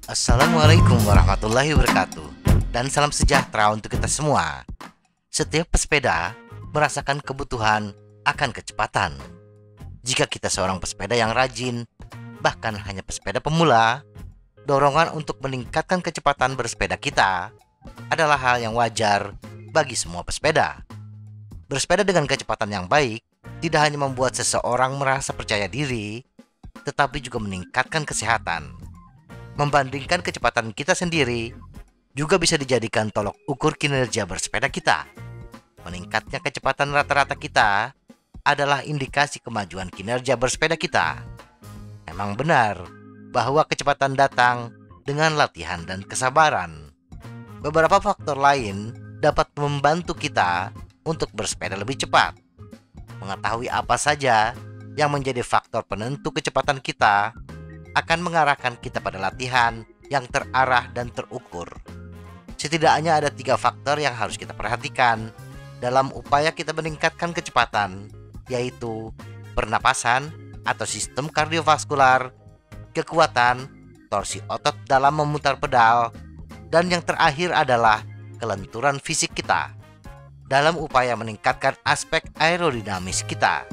Assalamualaikum warahmatullahi wabarakatuh. Dan salam sejahtera untuk kita semua. Setiap pesepeda merasakan kebutuhan akan kecepatan. Jika kita seorang pesepeda yang rajin, bahkan hanya pesepeda pemula, dorongan untuk meningkatkan kecepatan bersepeda kita adalah hal yang wajar bagi semua pesepeda. Bersepeda dengan kecepatan yang baik tidak hanya membuat seseorang merasa percaya diri, tetapi juga meningkatkan kesehatan. Membandingkan kecepatan kita sendiri juga bisa dijadikan tolok ukur kinerja bersepeda kita. Meningkatnya kecepatan rata-rata kita adalah indikasi kemajuan kinerja bersepeda kita. Memang benar bahwa kecepatan datang dengan latihan dan kesabaran. Beberapa faktor lain dapat membantu kita untuk bersepeda lebih cepat. Mengetahui apa saja yang menjadi faktor penentu kecepatan kita akan mengarahkan kita pada latihan yang terarah dan terukur. Setidaknya ada 3 faktor yang harus kita perhatikan dalam upaya kita meningkatkan kecepatan, yaitu pernapasan atau sistem kardiovaskular, kekuatan, torsi otot dalam memutar pedal, dan yang terakhir adalah kelenturan fisik kita dalam upaya meningkatkan aspek aerodinamis kita.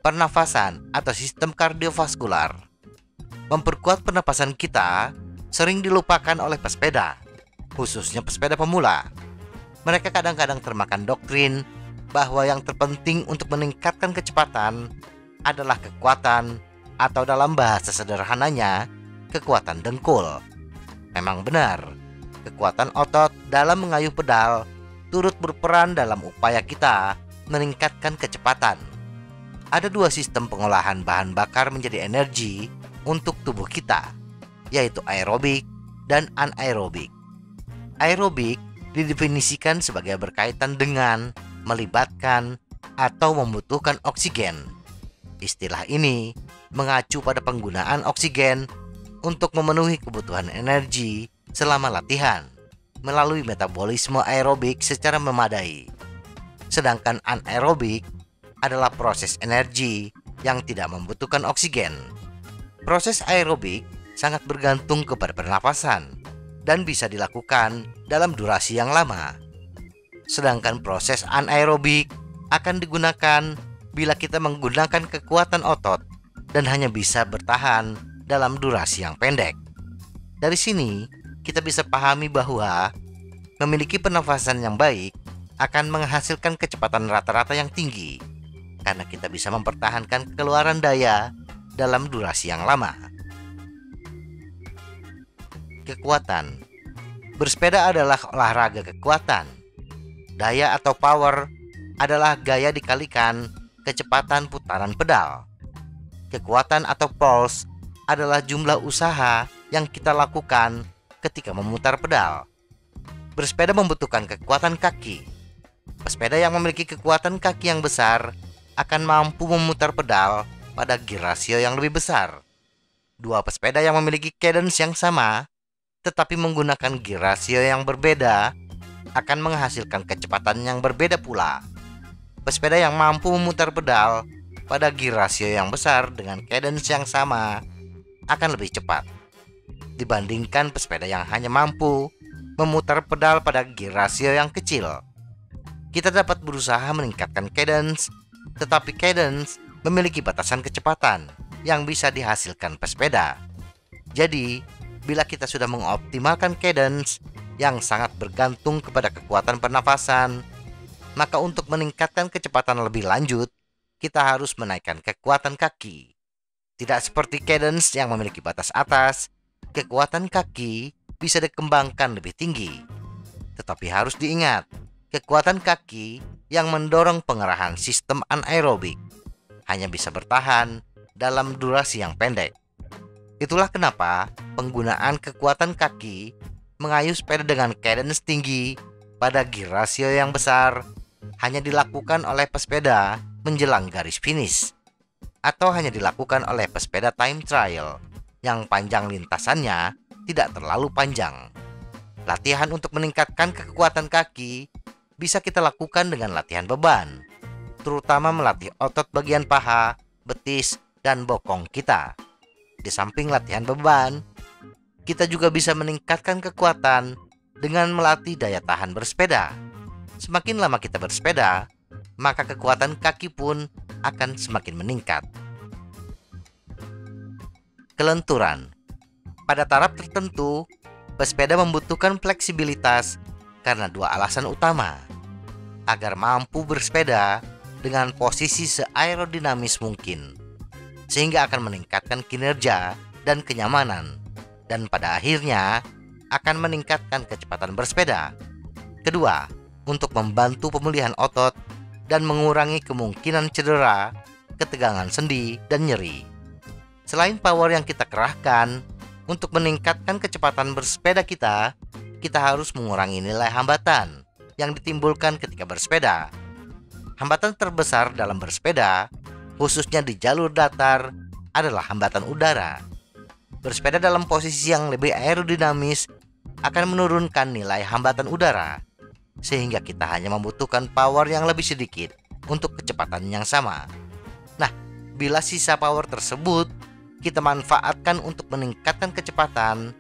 Pernafasan atau sistem kardiovaskular. Memperkuat pernapasan kita sering dilupakan oleh pesepeda, khususnya pesepeda pemula. Mereka kadang-kadang termakan doktrin bahwa yang terpenting untuk meningkatkan kecepatan adalah kekuatan, atau dalam bahasa sederhananya, kekuatan dengkul. Memang benar, kekuatan otot dalam mengayuh pedal turut berperan dalam upaya kita meningkatkan kecepatan. Ada 2 sistem pengolahan bahan bakar menjadi energi untuk tubuh kita, yaitu aerobik dan anaerobik. Aerobik didefinisikan sebagai berkaitan dengan, melibatkan, atau membutuhkan oksigen. Istilah ini mengacu pada penggunaan oksigen untuk memenuhi kebutuhan energi selama latihan melalui metabolisme aerobik secara memadai. Sedangkan anaerobik adalah proses energi yang tidak membutuhkan oksigen. Proses aerobik sangat bergantung kepada pernapasan dan bisa dilakukan dalam durasi yang lama. Sedangkan proses anaerobik akan digunakan bila kita menggunakan kekuatan otot dan hanya bisa bertahan dalam durasi yang pendek. Dari sini, kita bisa pahami bahwa memiliki pernafasan yang baik akan menghasilkan kecepatan rata-rata yang tinggi, karena kita bisa mempertahankan keluaran daya dalam durasi yang lama. Kekuatan. Bersepeda adalah olahraga kekuatan. Daya atau power adalah gaya dikalikan kecepatan putaran pedal. Kekuatan atau pulse adalah jumlah usaha yang kita lakukan ketika memutar pedal. Bersepeda membutuhkan kekuatan kaki. Pesepeda yang memiliki kekuatan kaki yang besar akan mampu memutar pedal pada gear rasio yang lebih besar. 2 pesepeda yang memiliki cadence yang sama tetapi menggunakan gear rasio yang berbeda akan menghasilkan kecepatan yang berbeda pula. Pesepeda yang mampu memutar pedal pada gear rasio yang besar dengan cadence yang sama akan lebih cepat dibandingkan pesepeda yang hanya mampu memutar pedal pada gear rasio yang kecil. Kita dapat berusaha meningkatkan cadence, tetapi cadence memiliki batasan kecepatan yang bisa dihasilkan pesepeda. Jadi, bila kita sudah mengoptimalkan cadence yang sangat bergantung kepada kekuatan pernafasan, maka untuk meningkatkan kecepatan lebih lanjut, kita harus menaikkan kekuatan kaki. Tidak seperti cadence yang memiliki batas atas, kekuatan kaki bisa dikembangkan lebih tinggi. Tetapi harus diingat, kekuatan kaki yang mendorong pengerahan sistem anaerobik hanya bisa bertahan dalam durasi yang pendek. Itulah kenapa penggunaan kekuatan kaki mengayuh sepeda dengan cadence tinggi pada gear rasio yang besar hanya dilakukan oleh pesepeda menjelang garis finish, atau hanya dilakukan oleh pesepeda time trial yang panjang lintasannya tidak terlalu panjang. Latihan untuk meningkatkan kekuatan kaki bisa kita lakukan dengan latihan beban, terutama melatih otot bagian paha, betis, dan bokong kita. Di samping latihan beban, kita juga bisa meningkatkan kekuatan dengan melatih daya tahan bersepeda. Semakin lama kita bersepeda, maka kekuatan kaki pun akan semakin meningkat. Kelenturan. Pada taraf tertentu, pesepeda membutuhkan fleksibilitas karena dua alasan utama. Agar mampu bersepeda dengan posisi seaerodinamis mungkin, sehingga akan meningkatkan kinerja dan kenyamanan, dan pada akhirnya akan meningkatkan kecepatan bersepeda. Kedua, untuk membantu pemulihan otot dan mengurangi kemungkinan cedera, ketegangan sendi, dan nyeri. Selain power yang kita kerahkan untuk meningkatkan kecepatan bersepeda kita harus mengurangi nilai hambatan yang ditimbulkan ketika bersepeda. Hambatan terbesar dalam bersepeda, khususnya di jalur datar, adalah hambatan udara. Bersepeda dalam posisi yang lebih aerodinamis akan menurunkan nilai hambatan udara, sehingga kita hanya membutuhkan power yang lebih sedikit untuk kecepatan yang sama. Nah, bila sisa power tersebut kita manfaatkan untuk meningkatkan kecepatan,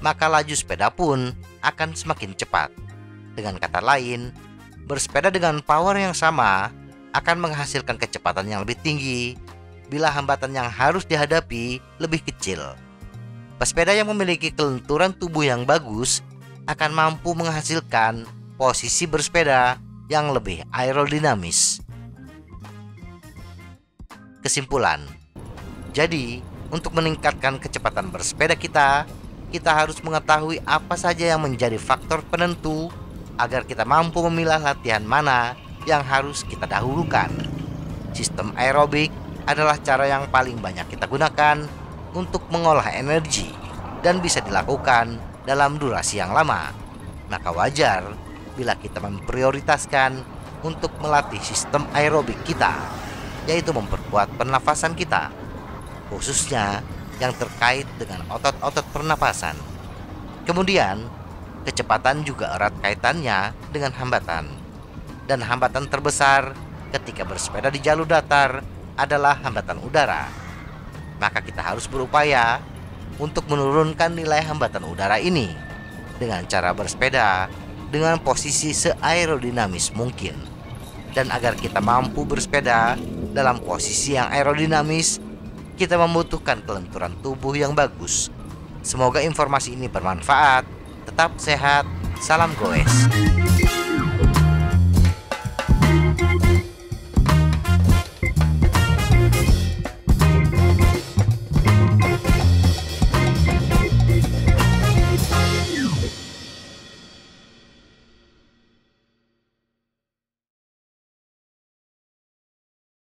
maka laju sepeda pun akan semakin cepat. Dengan kata lain, bersepeda dengan power yang sama akan menghasilkan kecepatan yang lebih tinggi bila hambatan yang harus dihadapi lebih kecil. Pesepeda yang memiliki kelenturan tubuh yang bagus akan mampu menghasilkan posisi bersepeda yang lebih aerodinamis. Kesimpulan. Jadi, untuk meningkatkan kecepatan bersepeda kita harus mengetahui apa saja yang menjadi faktor penentu agar kita mampu memilah latihan mana yang harus kita dahulukan. Sistem aerobik adalah cara yang paling banyak kita gunakan untuk mengolah energi dan bisa dilakukan dalam durasi yang lama. Maka wajar bila kita memprioritaskan untuk melatih sistem aerobik kita, yaitu memperkuat pernafasan kita, khususnya yang terkait dengan otot-otot pernapasan. Kemudian, kecepatan juga erat kaitannya dengan hambatan. Dan hambatan terbesar ketika bersepeda di jalur datar adalah hambatan udara. Maka kita harus berupaya untuk menurunkan nilai hambatan udara ini dengan cara bersepeda dengan posisi seaerodinamis mungkin. Dan agar kita mampu bersepeda dalam posisi yang aerodinamis, kita membutuhkan kelenturan tubuh yang bagus. Semoga informasi ini bermanfaat. Tetap sehat. Salam goes.